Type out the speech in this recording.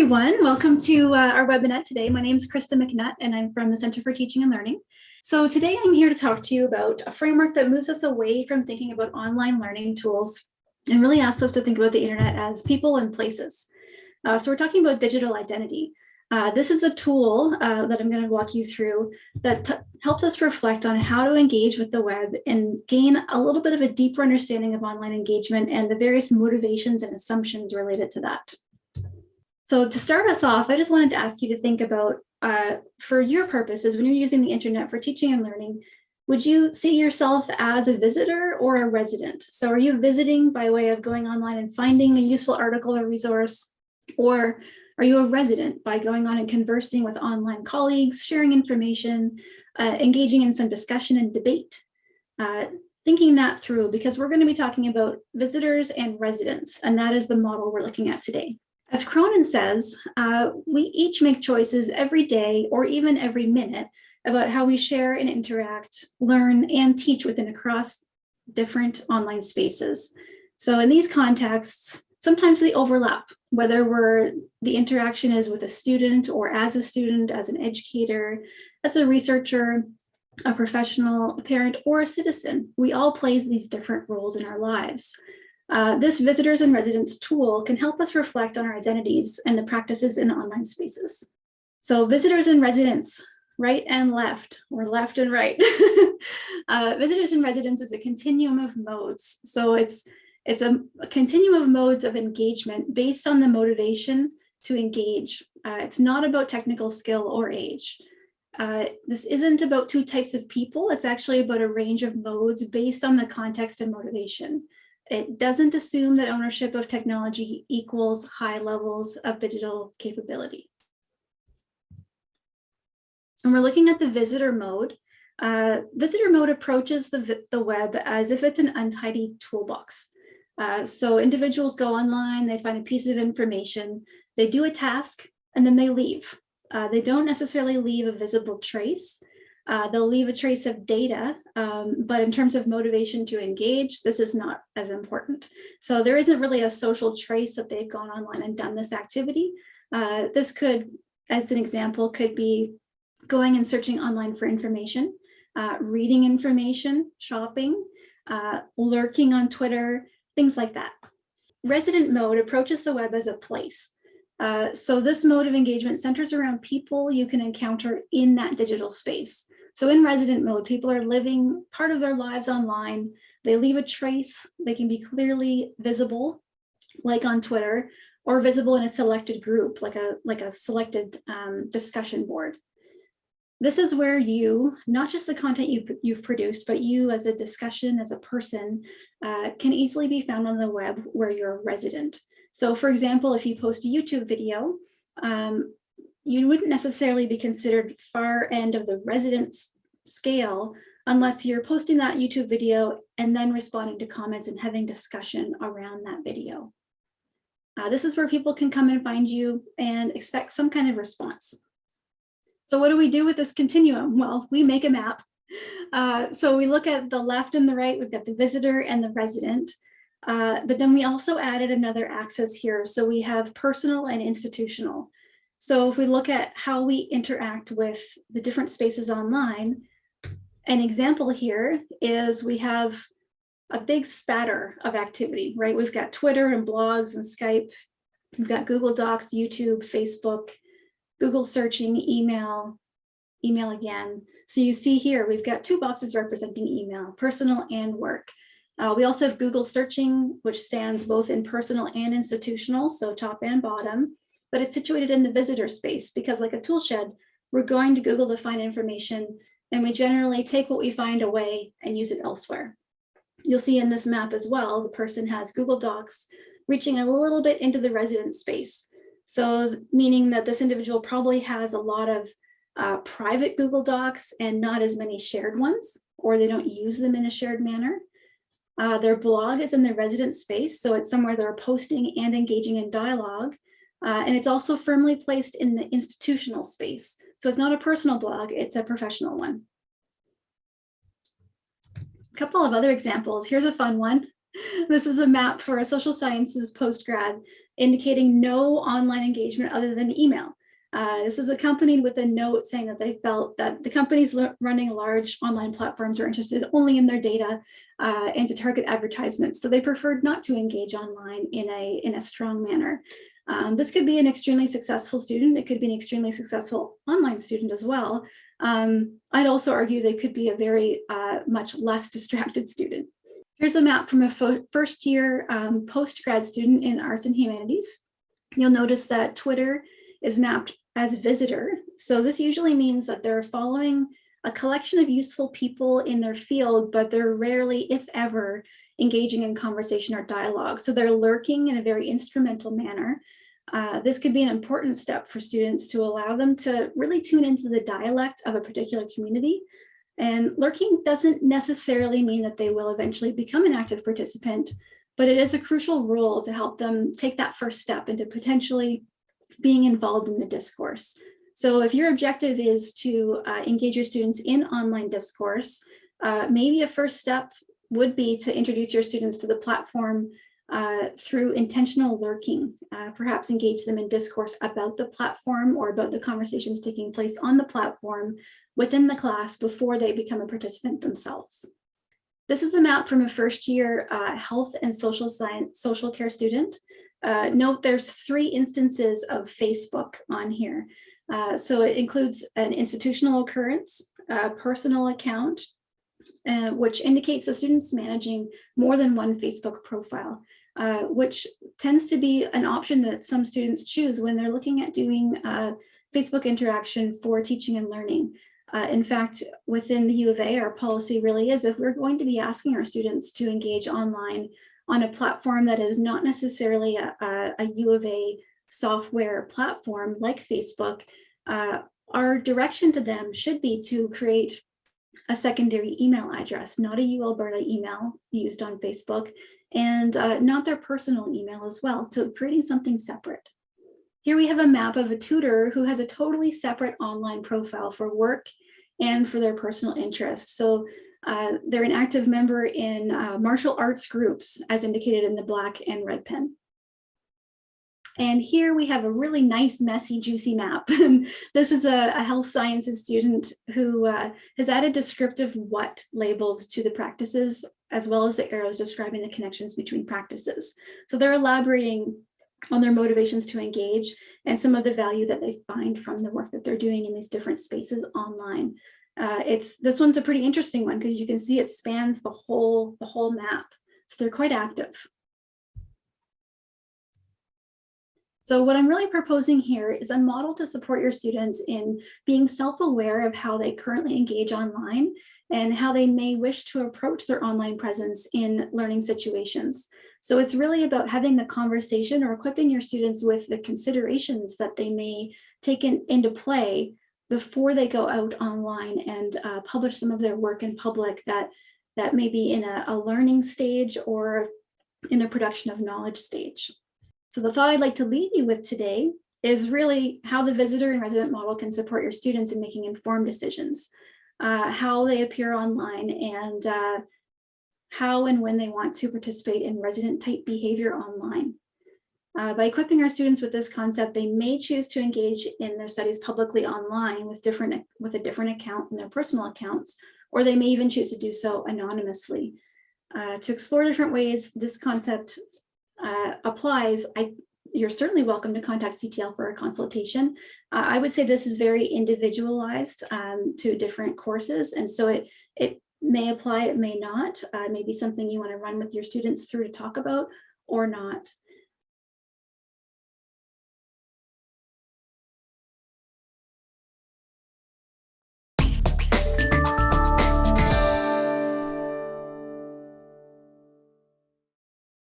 everyone. Welcome to our webinar today. My name is Krista McNutt, and I'm from the Center for Teaching and Learning. So today I'm here to talk to you about a framework that moves us away from thinking about online learning tools and really asks us to think about the internet as people and places. So we're talking about digital identity. This is a tool that I'm going to walk you through that helps us reflect on how to engage with the web and gain a little bit of a deeper understanding of online engagement and the various motivations and assumptions related to that. So to start us off, I just wanted to ask you to think about, for your purposes, when you're using the internet for teaching and learning, would you see yourself as a visitor or a resident? So are you visiting by way of going online and finding a useful article or resource? Or are you a resident by going on and conversing with online colleagues, sharing information, engaging in some discussion and debate? Thinking that through, because we're going to be talking about visitors and residents, and that is the model we're looking at today. As Cronin says, we each make choices every day or even every minute about how we share and interact, learn, and teach within across different online spaces. So in these contexts, sometimes they overlap, whether the interaction is with a student or as a student, as an educator, as a researcher, a professional, a parent, or a citizen. We all play these different roles in our lives. This visitors and residents tool can help us reflect on our identities and the practices in online spaces. So visitors and residents, right and left, or left and right. Visitors and residents is a continuum of modes. So it's a continuum of modes of engagement based on the motivation to engage. It's not about technical skill or age. This isn't about two types of people. It's actually about a range of modes based on the context and motivation. It doesn't assume that ownership of technology equals high levels of digital capability. And we're looking at the visitor mode. Visitor mode approaches the web as if it's an untidy toolbox. So individuals go online, they find a piece of information, they do a task, and then they leave. They don't necessarily leave a visible trace. They'll leave a trace of data, but in terms of motivation to engage, this is not as important. So there isn't really a social trace that they've gone online and done this activity. This could, as an example, could be going and searching online for information, reading information, shopping, lurking on Twitter, things like that. Resident mode approaches the web as a place. So this mode of engagement centers around people you can encounter in that digital space. So in resident mode, people are living part of their lives online. They leave a trace. They can be clearly visible, like on Twitter, or visible in a selected group, like a selected discussion board. This is where you, not just the content you've produced, but you as a discussion, as a person, can easily be found on the web where you're a resident. So for example, if you post a YouTube video, you wouldn't necessarily be considered far end of the residence scale unless you're posting that YouTube video and then responding to comments and having discussion around that video. This is where people can come and find you and expect some kind of response. So what do we do with this continuum? Well, we make a map. So we look at the left and the right, we've got the visitor and the resident. But then we also added another axis here. So we have personal and institutional. So if we look at how we interact with the different spaces online, an example here is we have a big spatter of activity, right? We've got Twitter and blogs and Skype. We've got Google Docs, YouTube, Facebook, Google searching, email again. So you see here, we've got two boxes representing email, personal and work. We also have Google searching, which stands both in personal and institutional, so top and bottom, but it's situated in the visitor space because like a tool shed, we're going to Google to find information and we generally take what we find away and use it elsewhere. You'll see in this map as well, the person has Google Docs reaching a little bit into the resident space. So meaning that this individual probably has a lot of private Google Docs and not as many shared ones, or they don't use them in a shared manner. Their blog is in the resident space, so it's somewhere they're posting and engaging in dialogue. And it's also firmly placed in the institutional space. So it's not a personal blog, it's a professional one. A couple of other examples. Here's a fun one. This is a map for a social sciences postgrad indicating no online engagement other than email. This is accompanied with a note saying that they felt that the companies running large online platforms were interested only in their data and to target advertisements. So they preferred not to engage online in a strong manner. This could be an extremely successful student. It could be an extremely successful online student as well. I'd also argue they could be a very much less distracted student. Here's a map from a first year post-grad student in arts and humanities. You'll notice that Twitter is mapped as visitor. So this usually means that they're following a collection of useful people in their field, but they're rarely, if ever, engaging in conversation or dialogue. So they're lurking in a very instrumental manner. This could be an important step for students to allow them to really tune into the dialect of a particular community. And lurking doesn't necessarily mean that they will eventually become an active participant, but it is a crucial role to help them take that first step into potentially being involved in the discourse. So if your objective is to engage your students in online discourse, maybe a first step would be to introduce your students to the platform through intentional lurking, perhaps engage them in discourse about the platform or about the conversations taking place on the platform within the class before they become a participant themselves. This is a map from a first year health and social science, social care student. Note there's 3 instances of Facebook on here. So it includes an institutional occurrence, a personal account, which indicates the student's managing more than one Facebook profile, which tends to be an option that some students choose when they're looking at doing Facebook interaction for teaching and learning. In fact, within the U of A, our policy really is if we're going to be asking our students to engage online on a platform that is not necessarily a U of A software platform like Facebook, our direction to them should be to create a secondary email address, not a UAlberta email used on Facebook, and not their personal email as well, so creating something separate. Here we have a map of a tutor who has a totally separate online profile for work and for their personal interests. So they're an active member in martial arts groups, as indicated in the black and red pen. And here we have a really nice, messy, juicy map. This is a health sciences student who has added descriptive what labels to the practices, as well as the arrows describing the connections between practices. So they're elaborating on their motivations to engage and some of the value that they find from the work that they're doing in these different spaces online. This one's a pretty interesting one because you can see it spans the whole map. So they're quite active. So what I'm really proposing here is a model to support your students in being self-aware of how they currently engage online and how they may wish to approach their online presence in learning situations. So it's really about having the conversation or equipping your students with the considerations that they may take into play before they go out online and publish some of their work in public that may be in a learning stage or in a production of knowledge stage. So the thought I'd like to leave you with today is really how the visitor and resident model can support your students in making informed decisions, how they appear online, and how and when they want to participate in resident type behavior online. By equipping our students with this concept, they may choose to engage in their studies publicly online with a different account in their personal accounts, or they may even choose to do so anonymously. To explore different ways this concept applies, you're certainly welcome to contact CTL for a consultation. I would say this is very individualized to different courses, and so it may apply, it may not. Maybe something you want to run with your students through to talk about or not.